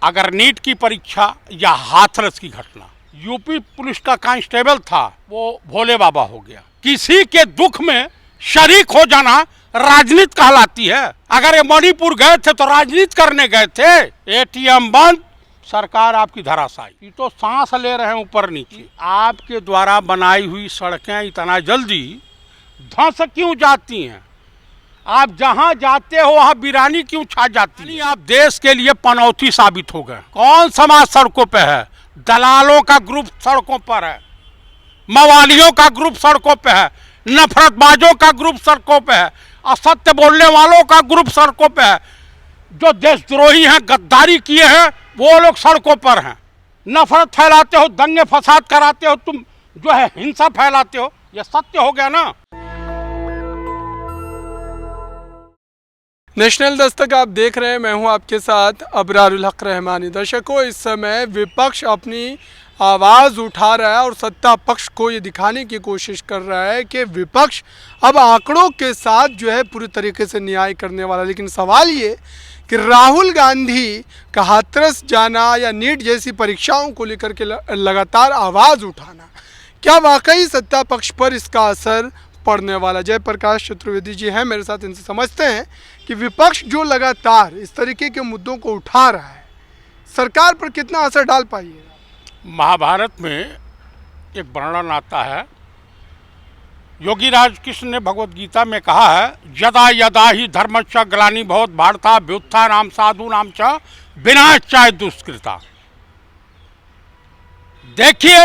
अगर नीट की परीक्षा या हाथरस की घटना, यूपी पुलिस का कांस्टेबल था वो भोले बाबा हो गया। किसी के दुख में शरीक हो जाना राजनीति कहलाती है। अगर ये मणिपुर गए थे तो राजनीति करने गए थे। एटीएम बंद, सरकार आपकी धराशायी। ये तो सांस ले रहे हैं ऊपर नीचे। आपके द्वारा बनाई हुई सड़कें इतना जल्दी धंस क्यों जाती हैं? आप जहां जाते हो वहां वीरानी क्यों छा जाती है? आप देश के लिए पनौती साबित हो गए। कौन समाज सड़कों पे है? दलालों का ग्रुप सड़कों पर है, मवालियों का ग्रुप सड़कों पे है, नफरतबाजों का ग्रुप सड़कों पे है, असत्य बोलने वालों का ग्रुप सड़कों पे है। जो देशद्रोही हैं, गद्दारी किए हैं, वो लोग सड़कों पर हैं। नफरत फैलाते हो, दंगे फसाद कराते हो, तुम जो है हिंसा फैलाते हो। ये सत्य हो गया ना। नेशनल दस्तक आप देख रहे हैं, मैं हूं आपके साथ अबरारुल हक रहमानी। दर्शकों, इस समय विपक्ष अपनी आवाज़ उठा रहा है और सत्ता पक्ष को ये दिखाने की कोशिश कर रहा है कि विपक्ष अब आंकड़ों के साथ जो है पूरी तरीके से न्याय करने वाला। लेकिन सवाल ये कि राहुल गांधी का हाथरस जाना या नीट जैसी परीक्षाओं को लेकर के लगातार आवाज़ उठाना, क्या वाकई सत्ता पक्ष पर इसका असर पड़ने वाला? जयप्रकाश चतुर्वेदी जी हैं मेरे साथ, इनसे समझते हैं कि विपक्ष जो लगातार इस तरीके के मुद्दों को उठा रहा है, सरकार पर कितना असर डाल पाइएगा? महाभारत में एक वर्णन आता है, योगी राज कृष्ण ने भगवत गीता में कहा है, यदा यदा ही धर्मश्च ग्लानिर्भवत् भारताभ्युत्थानं साधूनां च विनाशाय दुष्कृता। देखिए,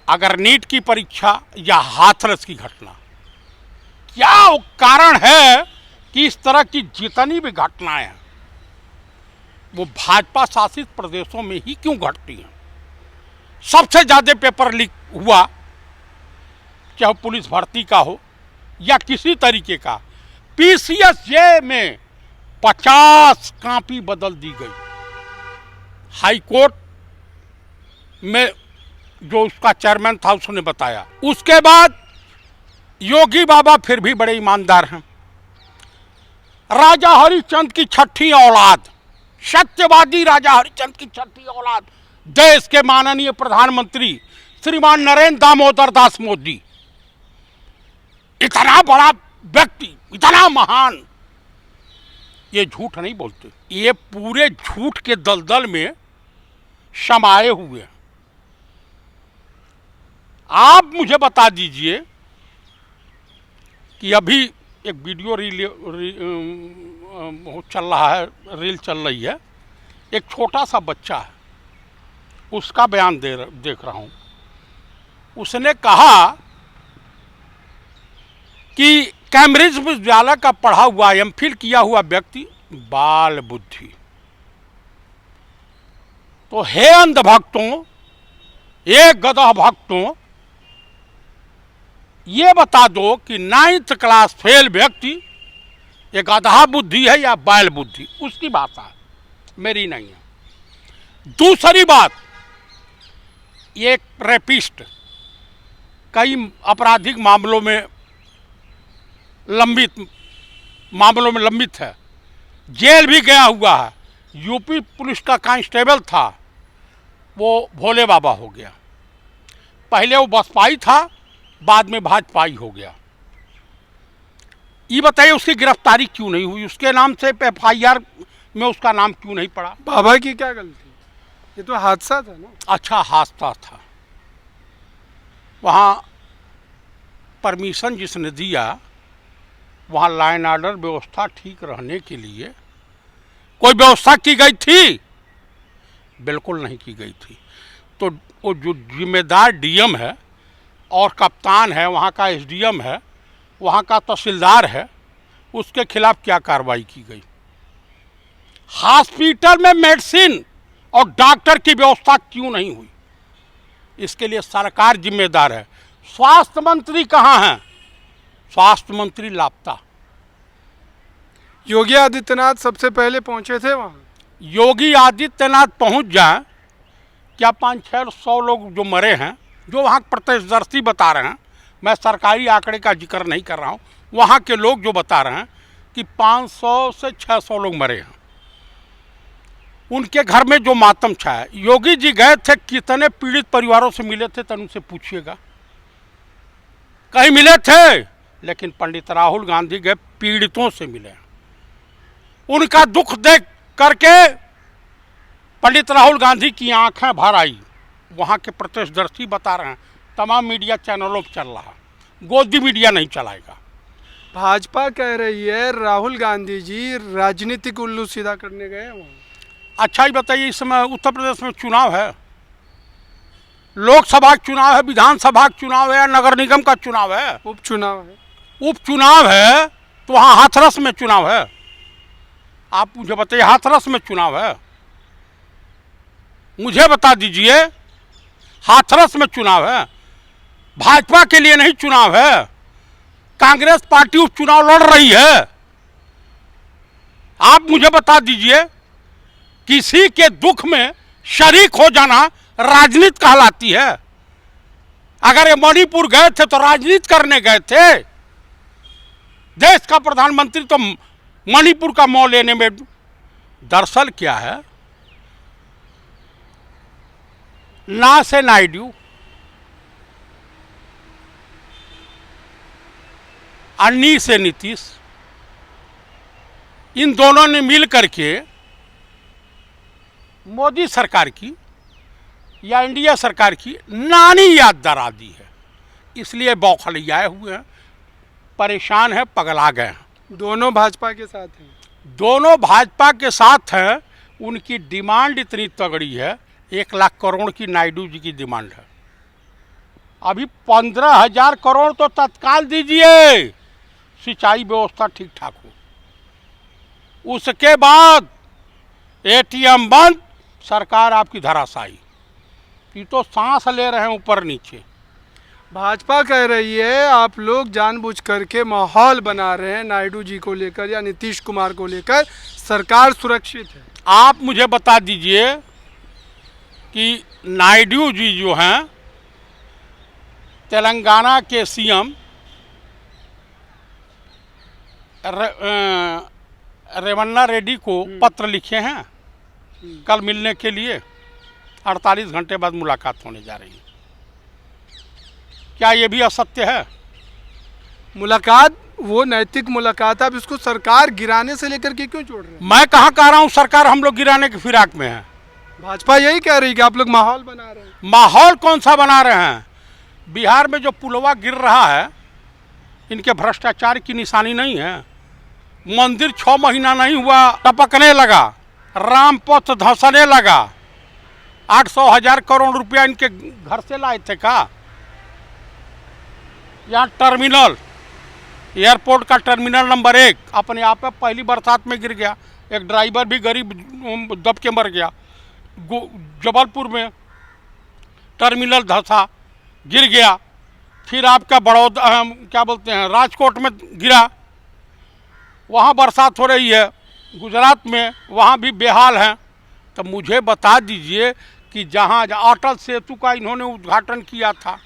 अगर नीट की परीक्षा या हाथरस की घटना, क्या कारण है कि इस तरह की जितनी भी घटनाएं हैं वो भाजपा शासित प्रदेशों में ही क्यों घटती हैं? सबसे ज़्यादा पेपर लीक हुआ, चाहे पुलिस भर्ती का हो या किसी तरीके का। पीसीएस जे में 50 कॉपी बदल दी गई। हाई कोर्ट में जो उसका चेयरमैन था उसने बताया। उसके बाद योगी बाबा फिर भी बड़े ईमानदार हैं। राजा हरिश्चंद्र की छठी औलाद, सत्यवादी राजा हरिश्चंद्र की छठी औलाद, देश के माननीय प्रधानमंत्री श्रीमान नरेंद्र दामोदर दास मोदी, इतना बड़ा व्यक्ति, इतना महान, ये झूठ नहीं बोलते। ये पूरे झूठ के दलदल में समाये हुए हैं। आप मुझे बता दीजिए कि अभी एक वीडियो चल रहा है, रील चल रही है, एक छोटा सा बच्चा है, उसका बयान देख रहा हूँ। उसने कहा कि कैम्ब्रिज विश्वविद्यालय का पढ़ा हुआ, एमफिल किया हुआ व्यक्ति बाल बुद्धि। तो हे अंध भक्तों, ये गधा भक्तों, ये बता दो कि 9th क्लास फेल व्यक्ति एक गधा बुद्धि है या बैल बुद्धि? उसकी भाषा है, मेरी नहीं है। दूसरी बात, एक रेपिस्ट कई आपराधिक मामलों में लंबित है, जेल भी गया हुआ है। यूपी पुलिस का कांस्टेबल था, वो भोले बाबा हो गया। पहले वो बसपाई था, बाद में भाजपाई हो गया। ये बताइए उसकी गिरफ्तारी क्यों नहीं हुई? उसके नाम से FIR में उसका नाम क्यों नहीं पड़ा? बाबा की क्या गलती? ये तो हादसा था ना। अच्छा, हादसा था। वहाँ परमिशन जिसने दिया, वहाँ लाइन ऑर्डर व्यवस्था ठीक रहने के लिए कोई व्यवस्था की गई थी? बिल्कुल नहीं की गई थी। तो वो जो जिम्मेदार डीएम है और कप्तान है, वहाँ का SDM है, वहाँ का तहसीलदार है, उसके खिलाफ क्या कार्रवाई की गई? हॉस्पिटल में मेडिसिन और डॉक्टर की व्यवस्था क्यों नहीं हुई? इसके लिए सरकार जिम्मेदार है। स्वास्थ्य मंत्री कहाँ हैं? स्वास्थ्य मंत्री लापता। योगी आदित्यनाथ सबसे पहले पहुंचे थे वहाँ। योगी आदित्यनाथ पहुंच जाए, क्या 500-600 लोग जो मरे हैं, जो वहाँ प्रत्यक्षदर्शी बता रहे हैं, मैं सरकारी आंकड़े का जिक्र नहीं कर रहा हूँ, वहाँ के लोग जो बता रहे हैं कि 500 से 600 लोग मरे हैं। उनके घर में जो मातम छाया। योगी जी गए थे, कितने पीड़ित परिवारों से मिले थे, तन उनसे पूछिएगा, कहीं मिले थे? लेकिन पंडित राहुल गांधी गए, पीड़ितों से मिले। उनका दुख देख करके पंडित राहुल गांधी की आंखें भर आई। वहाँ के प्रत्यक्षदर्शी बता रहे हैं, तमाम मीडिया चैनलों पर चल रहा, गोदी मीडिया नहीं चलाएगा। भाजपा कह रही है राहुल गांधी जी राजनीतिक उल्लू सीधा करने गए हैं वहाँ। अच्छा ही बताइए, इस समय उत्तर प्रदेश में चुनाव है, लोकसभा का चुनाव है, विधानसभा का चुनाव है या नगर निगम का चुनाव है? उपचुनाव है। उपचुनाव है तो वहाँ हाथरस में चुनाव है? आप मुझे बताइए, हाथरस में चुनाव है? मुझे बता दीजिए, हाथरस में चुनाव है? भाजपा के लिए नहीं चुनाव है, कांग्रेस पार्टी उपचुनाव लड़ रही है। आप मुझे बता दीजिए, किसी के दुख में शरीक हो जाना राजनीति कहलाती है। अगर ये मणिपुर गए थे तो राजनीति करने गए थे, देश का प्रधानमंत्री तो मणिपुर का मोह लेने में। दरअसल क्या है, ना से नायडू, अन्नी से नीतीश, इन दोनों ने मिल करके मोदी सरकार की या इंडिया सरकार की नानी याद डरा दी है। इसलिए बौखलियाए हुए हैं, परेशान है, पगला गए हैं। दोनों भाजपा के साथ हैं। दोनों भाजपा के साथ हैं। उनकी डिमांड इतनी तगड़ी है, 1 लाख करोड़ की नायडू जी की डिमांड है। अभी 15,000 करोड़ तो तत्काल दीजिए, सिंचाई व्यवस्था ठीक ठाक हो। उसके बाद एटीएम बंद, सरकार आपकी धराशायी। ये तो सांस ले रहे हैं ऊपर नीचे। भाजपा कह रही है आप लोग जानबूझ करके माहौल बना रहे हैं नायडू जी को लेकर या नीतीश कुमार को लेकर, सरकार सुरक्षित है। आप मुझे बता दीजिए कि नायडू जी जो हैं, तेलंगाना के सीएम रेवन्ना रेड्डी को पत्र लिखे हैं कल मिलने के लिए। 48 घंटे बाद मुलाकात होने जा रही है। क्या ये भी असत्य है? मुलाकात वो नैतिक मुलाकात, आप इसको सरकार गिराने से लेकर के क्यों जोड़ रहे हैं? मैं कहाँ कह रहा हूँ सरकार हम लोग गिराने की फिराक में है। भाजपा यही कह रही है कि आप लोग माहौल बना रहे हैं। माहौल कौन सा बना रहे हैं? बिहार में जो पुलवा गिर रहा है, इनके भ्रष्टाचार की निशानी नहीं है। मंदिर 6 महीना नहीं हुआ टपकने लगा, रामपथ धंसने लगा। 800,000 करोड़ रुपया इनके घर से लाए थे का? यहाँ टर्मिनल, एयरपोर्ट का टर्मिनल नंबर 1 अपने आप में पहली बरसात में गिर गया। एक ड्राइवर भी गरीब दब के मर गया। जबलपुर में टर्मिनल धंसा, गिर गया। फिर आपका बड़ौदा, क्या बोलते हैं, राजकोट में गिरा, वहाँ बरसात हो रही है। गुजरात में वहाँ भी बेहाल हैं। तो मुझे बता दीजिए कि जहाँ अटल सेतु का इन्होंने उद्घाटन किया था,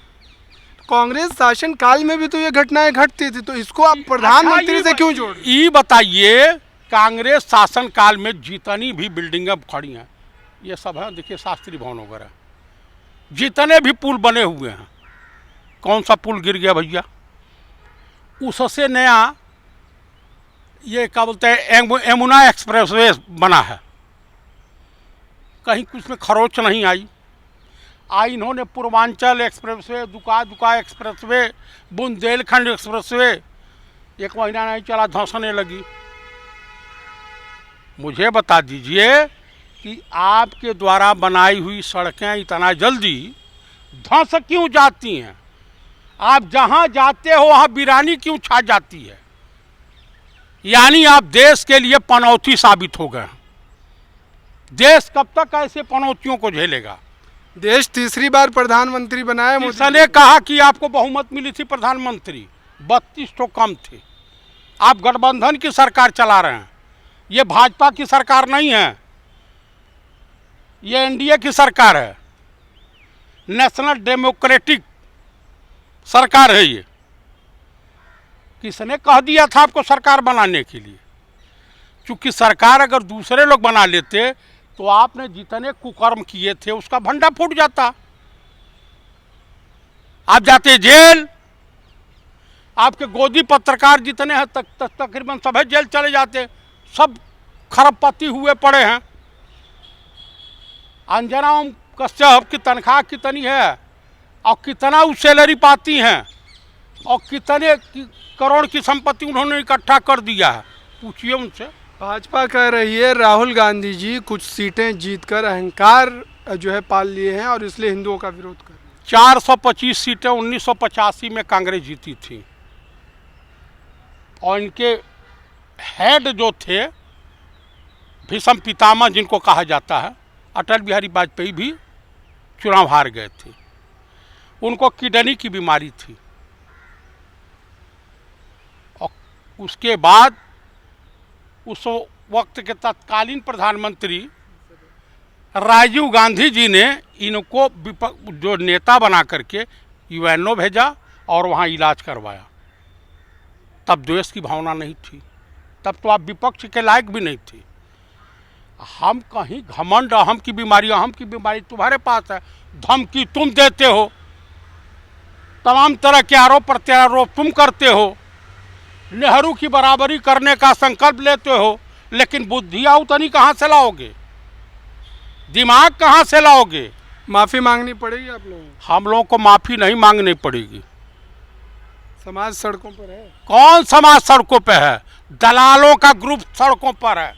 कांग्रेस शासन काल में भी तो ये घटनाएं घटती थी, तो इसको आप प्रधानमंत्री से क्यों जोड़ रहे हैं? ये बताइए, कांग्रेस शासन काल में जितनी भी बिल्डिंगें खड़ी हैं, ये सब है, देखिए शास्त्री भवन वगैरह, जितने भी पुल बने हुए हैं, कौन सा पुल गिर गया भैया? उससे नया ये क्या बोलते हैं, यमुना एक्सप्रेसवे बना है, कहीं कुछ में खरोच नहीं आई। इन्होंने पूर्वांचल एक्सप्रेसवे, दुका एक्सप्रेसवे, बुंदेलखंड एक्सप्रेसवे 1 महीना नहीं चला, धंसने लगी। मुझे बता दीजिए कि आपके द्वारा बनाई हुई सड़कें इतना जल्दी धंस क्यों जाती हैं? आप जहाँ जाते हो वहाँ वीरानी क्यों छा जाती है? यानी आप देश के लिए पनौती साबित हो गए। देश कब तक ऐसे पनौतियों को झेलेगा? देश तीसरी बार प्रधानमंत्री बनाया मोदी। किसने कहा कि आपको बहुमत मिली थी प्रधानमंत्री? 32 तो कम थे। आप गठबंधन की सरकार चला रहे हैं। ये भाजपा की सरकार नहीं है, ये एनडीए की सरकार है, नेशनल डेमोक्रेटिक सरकार है ये। किसने कह दिया था आपको सरकार बनाने के लिए? क्योंकि सरकार अगर दूसरे लोग बना लेते तो आपने जितने कुकर्म किए थे उसका भंडा फूट जाता, आप जाते जेल। आपके गोदी पत्रकार जितने हैं तकरीबन सब जेल चले जाते, सब खरबपति हुए पड़े हैं। अंजना ओम कश्यप की तनख्वाह कितनी है और कितना वो सैलरी पाती हैं और कितने करोड़ की संपत्ति उन्होंने इकट्ठा कर दिया है, पूछिए उनसे। भाजपा कह रही है राहुल गांधी जी कुछ सीटें जीतकर अहंकार जो है पाल लिए हैं और इसलिए हिंदुओं का विरोध कर रहे हैं। 425 सीटें 1985 में कांग्रेस जीती थी और इनके हेड जो थे भीष्म पितामह जिनको कहा जाता है, अटल बिहारी वाजपेयी भी चुनाव हार गए थे। उनको किडनी की बीमारी थी और उसके बाद उस वक्त के तत्कालीन प्रधानमंत्री राजीव गांधी जी ने इनको जो नेता बना करके यूएनओ भेजा और वहाँ इलाज करवाया। तब देश की भावना नहीं थी, तब तो आप विपक्ष के लायक भी नहीं थे। हम कहीं घमंड अहम की बीमारी तुम्हारे पास है, धमकी तुम देते हो, तमाम तरह के आरोप प्रत्यारोप तुम करते हो, नेहरू की बराबरी करने का संकल्प लेते हो, लेकिन बुद्धियाँ उतनी कहाँ से लाओगे, दिमाग कहाँ से लाओगे? माफ़ी मांगनी पड़ेगी आप लोगों को। हम लोगों को माफ़ी नहीं मांगनी पड़ेगी। समाज सड़कों पर है। कौन समाज सड़कों पे है? दलालों का ग्रुप सड़कों पर है,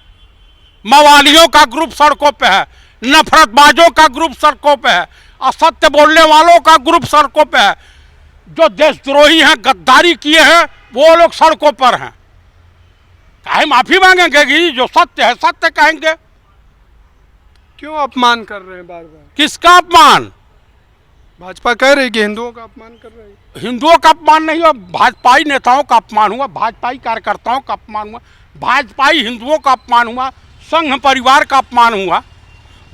मवालियों का ग्रुप सड़कों पे है, नफरतबाजों का ग्रुप सड़कों पे है, असत्य बोलने वालों का ग्रुप सड़कों पे है, जो देशद्रोही हैं, गद्दारी किए हैं, वो लोग सड़कों पर हैं। काहे माफी मांगेंगे कि जो सत्य है सत्य कहेंगे? क्यों अपमान कर रहे हैं बार बार? किसका अपमान? भाजपा कह रही है कि हिंदुओं का अपमान कर रही है। हिंदुओं का अपमान नहीं हुआ, भाजपाई नेताओं का अपमान हुआ, भाजपाई कार्यकर्ताओं का अपमान हुआ, भाजपाई हिंदुओं का अपमान हुआ, संघ परिवार का अपमान हुआ।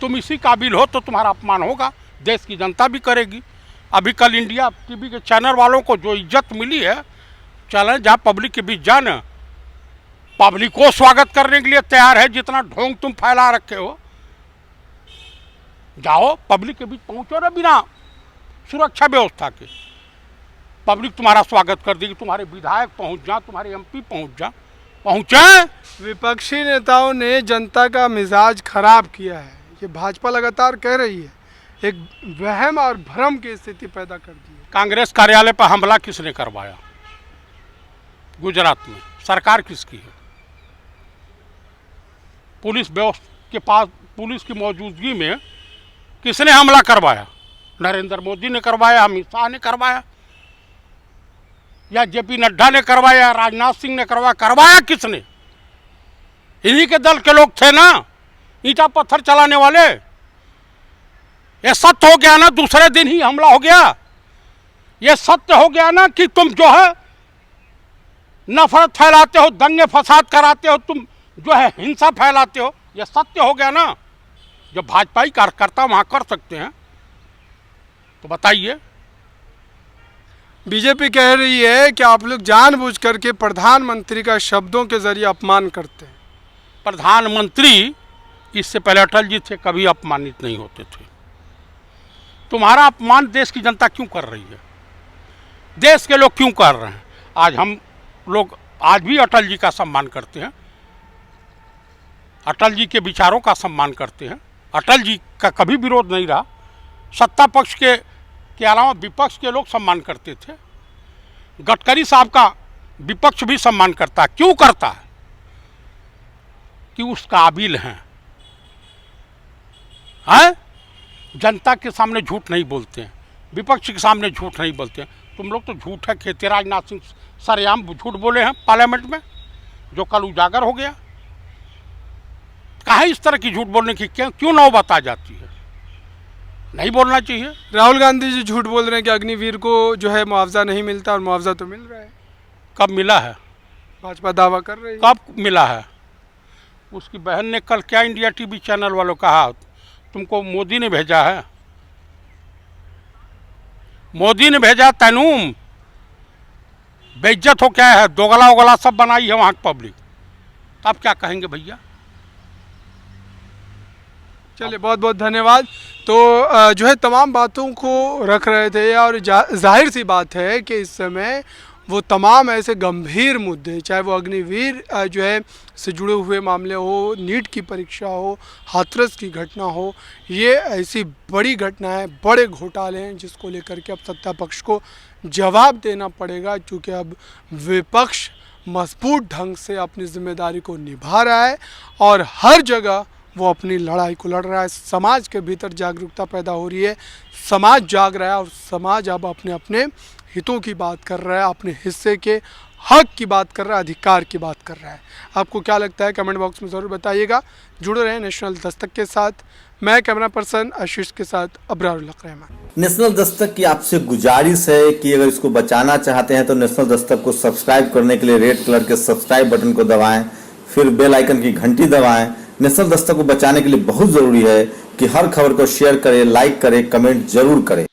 तुम इसी काबिल हो तो तुम्हारा अपमान होगा, देश की जनता भी करेगी। अभी कल इंडिया टीवी के चैनल वालों को जो इज्जत मिली है, चलें जहाँ पब्लिक के बीच जाना, पब्लिक को स्वागत करने के लिए तैयार है। जितना ढोंग तुम फैला रखे हो, जाओ पब्लिक के बीच पहुंचो ना, बिना सुरक्षा व्यवस्था के पब्लिक तुम्हारा स्वागत कर देगी। तुम्हारे विधायक पहुंच जा, तुम्हारे एमपी पहुंच जा, पहुंचे। विपक्षी नेताओं ने जनता का मिजाज खराब किया है, ये भाजपा लगातार कह रही है। एक वहम और भ्रम की स्थिति पैदा कर दी है। कांग्रेस कार्यालय पर हमला किसने करवाया? गुजरात में सरकार किसकी है? पुलिस व्यवस्था के पास, पुलिस की मौजूदगी में किसने हमला करवाया? नरेंद्र मोदी ने करवाया, अमित शाह ने करवाया, या जेपी नड्डा ने करवाया, राजनाथ सिंह ने करवाया? करवाया किसने? इन्हीं के दल के लोग थे ना, ईंटा पत्थर चलाने वाले। ये सत्य हो गया ना, दूसरे दिन ही हमला हो गया। ये सत्य हो गया ना कि तुम जो है नफरत फैलाते हो, दंगे फसाद कराते हो, तुम जो है हिंसा फैलाते हो। ये सत्य हो गया ना। जो भाजपाई कार्यकर्ता वहां कर सकते हैं तो बताइए। बीजेपी कह रही है कि आप लोग जानबूझ करके प्रधानमंत्री का शब्दों के जरिए अपमान करते हैं। प्रधानमंत्री इससे पहले अटल जी थे, कभी अपमानित नहीं होते थे। तुम्हारा अपमान देश की जनता क्यों कर रही है? देश के लोग क्यों कर रहे हैं? आज हम लोग आज भी अटल जी का सम्मान करते हैं, अटल जी के विचारों का सम्मान करते हैं। अटल जी का कभी विरोध नहीं रहा। सत्ता पक्ष के अलावा विपक्ष के लोग सम्मान करते थे। गडकरी साहब का विपक्ष भी सम्मान करता है। क्यों करता है? कि उस काबिल हैं, जनता के सामने झूठ नहीं बोलते हैं, विपक्ष के सामने झूठ नहीं बोलते हैं। तुम लोग तो झूठ है खेती। राजनाथ सिंह सरेआम झूठ बोले हैं पार्लियामेंट में, जो कल उजागर हो गया। काहे इस तरह की झूठ बोलने की क्यों नौबत आ जाती है? नहीं बोलना चाहिए। राहुल गांधी जी झूठ बोल रहे हैं कि अग्निवीर को जो है मुआवजा नहीं मिलता, और मुआवजा तो मिल रहा है। कब मिला है? भाजपा दावा कर रही है। कब मिला है? उसकी बहन ने कल क्या इंडिया टीवी चैनल वालों कहा, तुमको मोदी ने भेजा है, मोदी ने भेजा। तैनूम बेइज्जत हो क्या है? दोगला उगला सब बनाई है वहाँ की पब्लिक। अब क्या कहेंगे भैया? चलिए बहुत बहुत धन्यवाद। तो जो है तमाम बातों को रख रहे थे और जाहिर सी बात है कि इस समय वो तमाम ऐसे गंभीर मुद्दे, चाहे वो अग्निवीर जो है से जुड़े हुए मामले हो, नीट की परीक्षा हो, हाथरस की घटना हो, ये ऐसी बड़ी घटनाएं, बड़े घोटाले हैं जिसको लेकर के अब सत्ता पक्ष को जवाब देना पड़ेगा, क्योंकि अब विपक्ष मजबूत ढंग से अपनी जिम्मेदारी को निभा रहा है और हर जगह वो अपनी लड़ाई को लड़ रहा है। समाज के भीतर जागरूकता पैदा हो रही है, समाज जाग रहा है और समाज अब अपने अपने हितों की बात कर रहा है, अपने हिस्से के हक की बात कर रहा है, अधिकार की बात कर रहा है। आपको क्या लगता है कमेंट बॉक्स में ज़रूर बताइएगा। जुड़े रहें नेशनल दस्तक के साथ। मैं कैमरा पर्सन आशीष के साथ अबरारुल हक रहमान। नेशनल दस्तक की आपसे गुजारिश है कि अगर इसको बचाना चाहते हैं तो नेशनल दस्तक को सब्सक्राइब करने के लिए रेड कलर के सब्सक्राइब बटन को दबाएं, फिर बेल आइकन की घंटी दबाएं। नेशनल दस्तक को बचाने के लिए बहुत जरूरी है कि हर खबर को शेयर करें, लाइक करें, कमेंट जरूर करें।